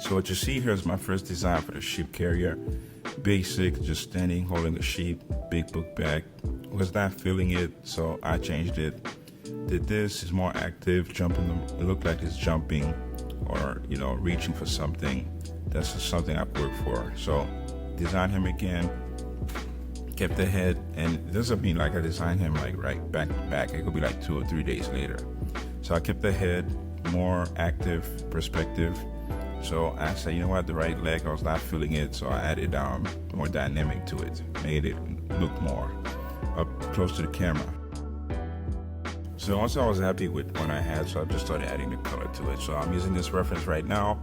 So what you see here is my first design for the sheep carrier. Basic, just standing, holding the sheep, big book bag. Was not feeling it, so I changed it. Did this, is more active, jumping, it looked like it's jumping or, you know, reaching for something. That's just something I've worked for. So designed him again, kept the head, and it doesn't mean like I designed him like right back to back. It could be like 2 or 3 days later. So I kept the head more active, perspective. So I said, you know what, the right leg, I was not feeling it, so I added more dynamic to it, made it look more up close to the camera. So once I was happy with what I had, so I just started adding the color to it. So I'm using this reference right now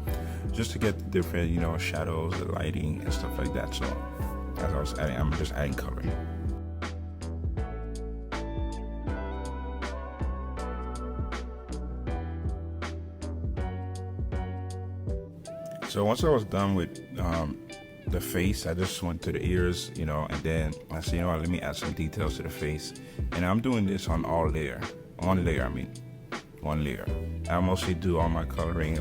just to get the different, you know, shadows, the lighting and stuff like that. So as I was adding, I'm just adding color. So once I was done with the face, I just went to the ears, you know, and then I said, you know what, let me add some details to the face. And I'm doing this on one layer. I mostly do all my coloring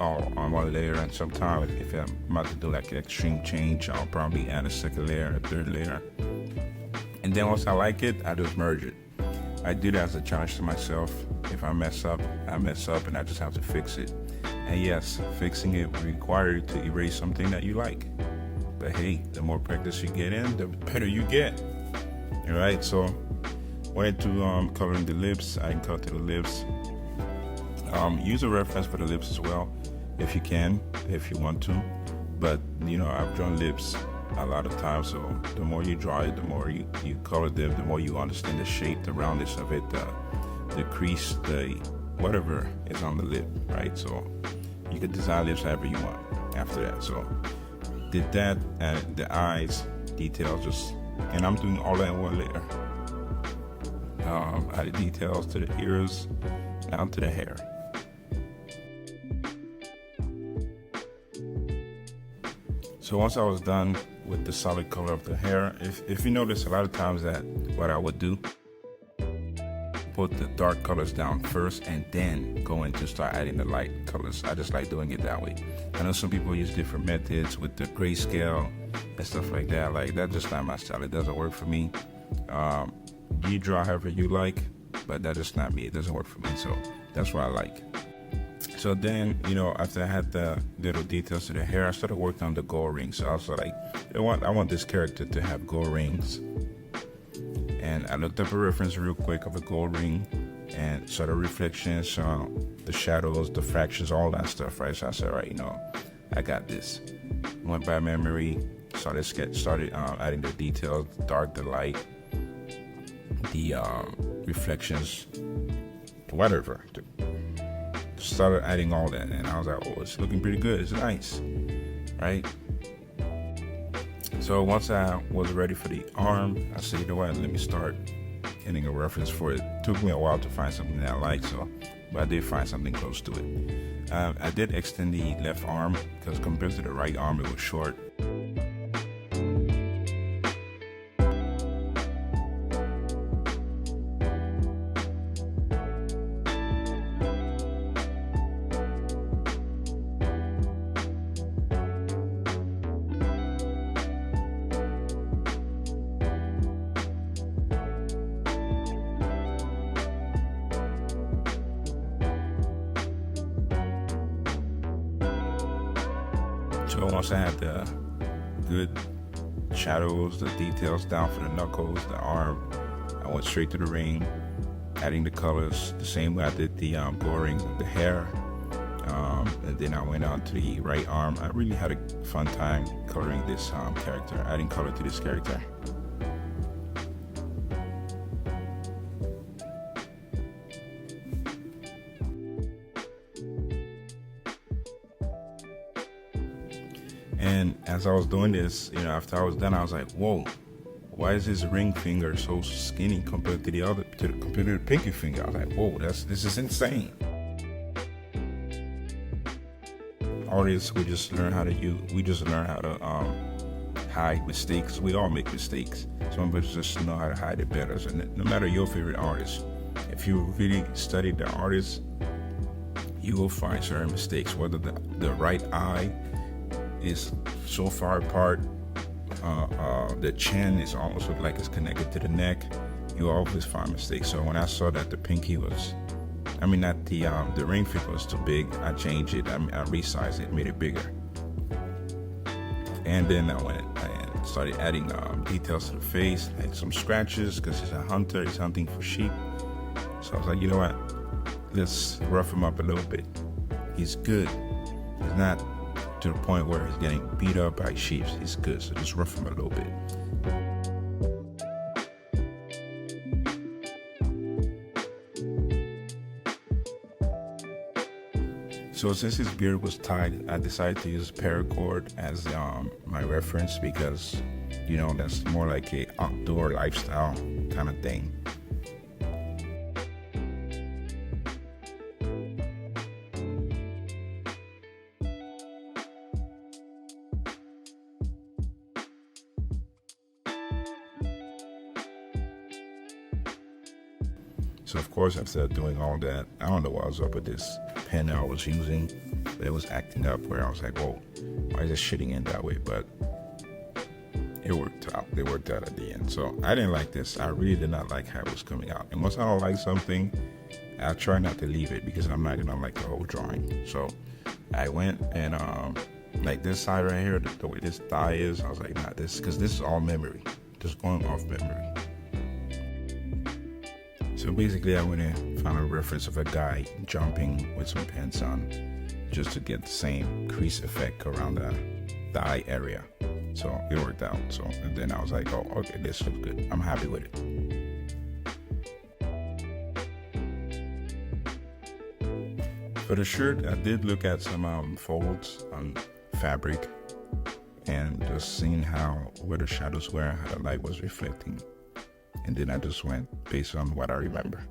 all on one layer, and sometimes if I'm about to do like an extreme change, I'll probably add a second layer, a third layer. And then once I like it, I just merge it. I do that as a challenge to myself. If I mess up, I mess up and I just have to fix it. And yes, fixing it will require you to erase something that you like. But hey, the more practice you get in, the better you get. All right, so went to coloring the lips. I can color to the lips. Use a reference for the lips as well, if you can, if you want to. But you know, I've drawn lips a lot of times, so the more you draw it, the more you color them, the more you understand the shape, the roundness of it, the crease, the whatever is on the lip, right? So you could design lips however you want after that. So did that, and the eyes details, just, and I'm doing all that in one layer. Added details to the ears, down to the hair. So once I was done with the solid color of the hair, if you notice, a lot of times that what I would do, put the dark colors down first and then go in to start adding the light colors. I just like doing it that way. I know some people use different methods with the grayscale and stuff like that. Like, that's just not my style. It doesn't work for me. You draw however you like, but that's just not me. It doesn't work for me. So that's what I like. So then, you know, after I had the little details to the hair, I started working on the gold rings. So I was like, I want this character to have gold rings. And I looked up a reference real quick of a gold ring and saw the reflections, the shadows, the fractions, all that stuff, right? So I said, all right, you know, I got this. Went by memory, started adding the details, the dark, the light, the reflections, whatever. Started adding all that, and I was like, oh, it's looking pretty good. It's nice, right? So once I was ready for the arm, I said, you know what, let me start getting a reference for it. It took me a while to find something that I liked, but I did find something close to it. I did extend the left arm because compared to the right arm, it was short. So once I had the good shadows, the details down for the knuckles, the arm, I went straight to the ring, adding the colors the same way I did the gold rings of the hair. And then I went on to the right arm. I really had a fun time coloring this character, adding color to this character. And as I was doing this, you know, after I was done, I was like, whoa, why is his ring finger so skinny compared to compared to the pinky finger? I was like, whoa, this is insane. Artists, we just learn how to hide mistakes. We all make mistakes. Some of us just know how to hide it better. So no matter your favorite artist, if you really study the artist, you will find certain mistakes, whether the right eye is so far apart, the chin is almost look like it's connected to the neck. You always find mistakes. So when I saw that the pinky was, not the ring finger was too big, I changed it. I resized it, made it bigger. And then I went and started adding details to the face, like some scratches, because he's a hunter, he's hunting for sheep. So I was like, you know what, let's rough him up a little bit. He's good. He's not to the point where he's getting beat up by sheep. He's good, so just rough him a little bit. So since his beard was tied, I decided to use paracord as my reference, because that's more like a outdoor lifestyle kind of thing. So of course, after doing all that, I don't know what was up with this pen I was using, but it was acting up where I was like, whoa, why is it shitting in that way? But it worked out. They worked out at the end. So I didn't like this. I really did not like how it was coming out. And once I don't like something, I try not to leave it, because I'm not gonna like the whole drawing. So I went and like this side right here, the way this thigh is, I was like, nah, this, because this is all memory, just going off memory. So basically, I went and found a reference of a guy jumping with some pants on, just to get the same crease effect around the thigh area. So it worked out. So and then I was like, oh, okay, this looks good. I'm happy with it. For the shirt, I did look at some folds on fabric and just seeing where the shadows were, how the light was reflecting. And then I just went based on what I remember.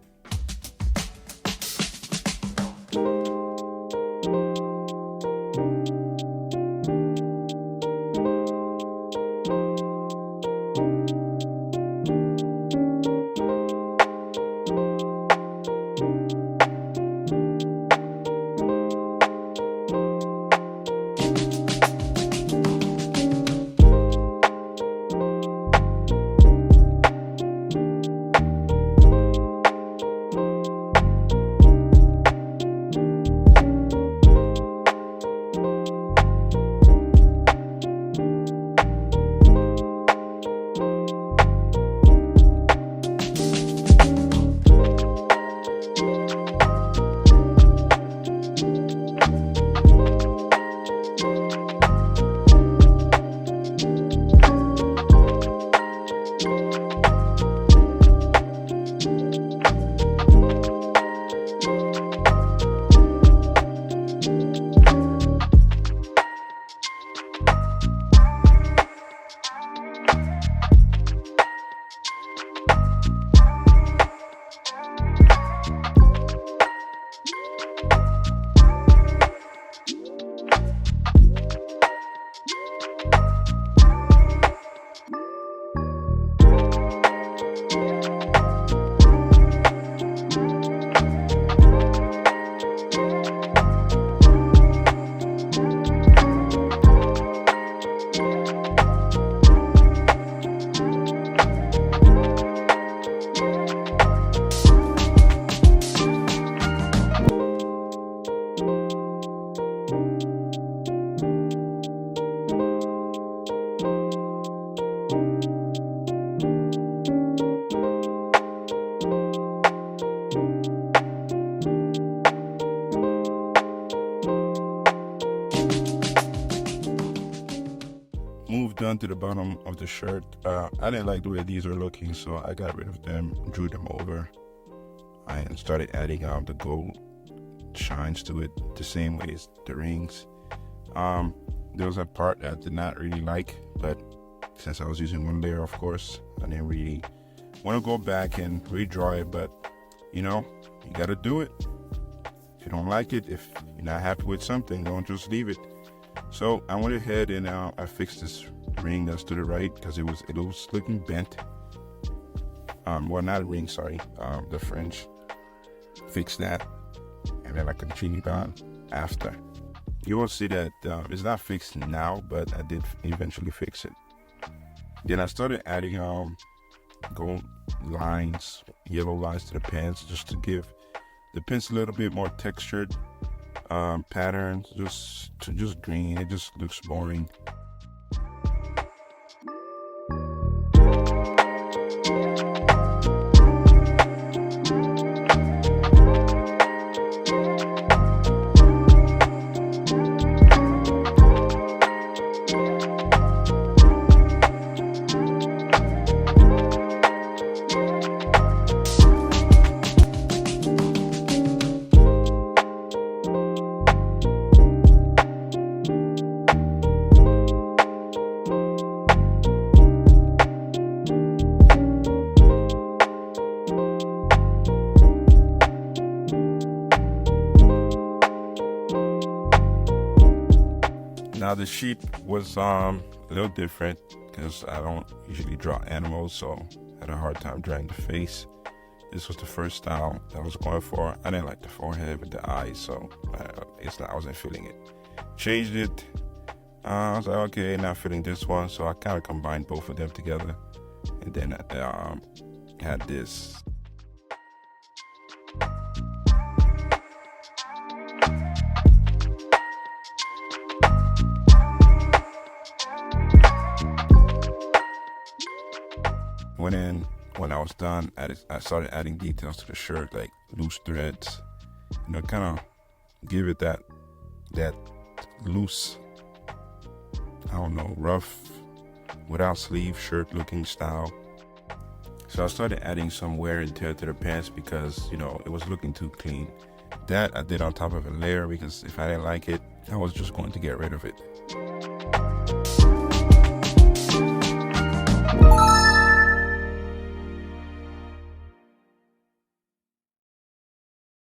Moved on to the bottom of the shirt. I didn't like the way these were looking, so I got rid of them, drew them over, and started adding the gold shines to it the same way as the rings. There was a part I did not really like, but since I was using one layer, of course, I didn't really want to go back and redraw it, but you gotta do it. If you don't like it, if you're not happy with something, don't just leave it. So I went ahead and I fixed this ring that's to the right, because it was looking bent. Well, not a ring, sorry, the fringe. Fixed that, and then I continued on after. You will see that it's not fixed now, but I did eventually fix it. Then I started adding gold lines, yellow lines to the pants, just to give the pants a little bit more textured patterns. Just green, it just looks boring. Now the sheep was a little different because I don't usually draw animals, so I had a hard time drawing the face. This was the first style that I was going for. I didn't like the forehead with the eyes, so I wasn't feeling it. Changed it. I was like, okay, not feeling this one, so I kind of combined both of them together, and then had this. When I was done, I started adding details to the shirt, like loose threads, kind of give it that loose, I don't know, rough, without sleeve shirt looking style. So I started adding some wear and tear to the pants because, it was looking too clean. That I did on top of a layer because if I didn't like it, I was just going to get rid of it.